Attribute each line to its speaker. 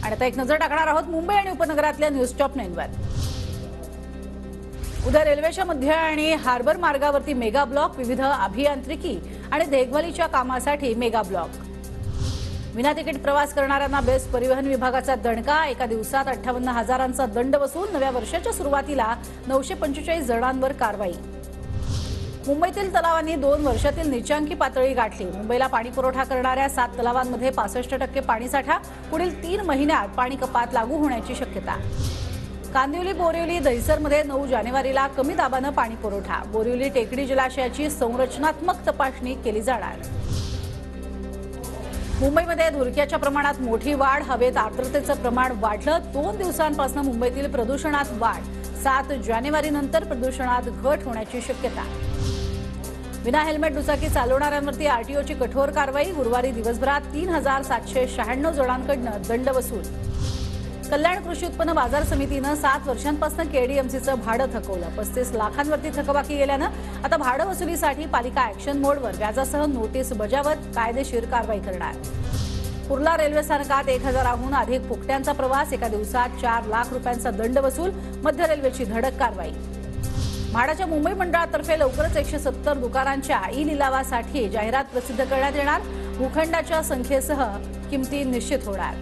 Speaker 1: आणि आता एक नजर टाकणार आहोत मुंबई आणि उपनगरातल्या न्यूज टॉप 9 वर। उद्या रेल्वेच्या मध्य आणि हार्बर मार्गावरती मेगा ब्लॉक, विविध अभियांत्रिकी आणि देखभालीच्या कामासाठी मेगा ब्लॉक। विना तिकीट प्रवास करणाऱ्यांना बेस्ट परिवहन विभागाचा दणका, एका दिवसात 58,000चा दंड वसूल। नव्या वर्षाच्या सुरुवातीला 945 जणांवर कारवाई। मुंबईतील तलावांनी 2 वर्षातील नीचांकी पातळी गाठली। मुंबईला पाणी पुरवठा करणाऱ्या 7 तलावांमध्ये 65% पाणीसाठा। पुढील 3 महिन्यात पाणी कपात लागू होण्याची शक्यता। कांदिवली, बोरिवली, दहिसरमध्ये 9 जानेवारीला कमी दाबानं पाणी पुरवठा। बोरिवली टेकडी जलाशयाची संरचनात्मक तपासणी केली जाणार। मुंबईमध्ये धुरक्याच्या प्रमाणात मोठी वाढ, हवेत आर्द्रतेचं प्रमाण वाढलं। 2 दिवसांपासून मुंबईतील प्रदूषणात वाढ। 7 जानेवारीनंतर प्रदूषणात घट होण्याची शक्यता। विना हेल्मेट दुचाकी चालवणाऱ्यांवरती आरटीओची कठोर कारवाई। गुरुवारी दिवसभरात 3,796 जणांकडून दंड वसूल। कल्याण कृषी उत्पन्न बाजार समितीनं 7 वर्षांपासून केडीएमसीचं भाडं थकवलं। 35 लाखांवरती थकबाकी गेल्यानं आता भाडं वसुलीसाठी पालिका ॲक्शन मोडवर, व्याजासह नोटीस बजावत कायदेशीर कारवाई करणार। कुर्ला रेल्वे स्थानकात 1000हून अधिक फुकट्यांचा प्रवास, एका दिवसात 4 लाख रुपयांचा दंड वसूल। मध्य रेल्वेची धडक कारवाई। म्हाडाच्या मुंबई मंडळातर्फे लवकरच 170 दुकानांच्या ई लिलावासाठी जाहिरात प्रसिद्ध करण्यात येणार। भूखंडाच्या संख्येसह किमती निश्चित होणार।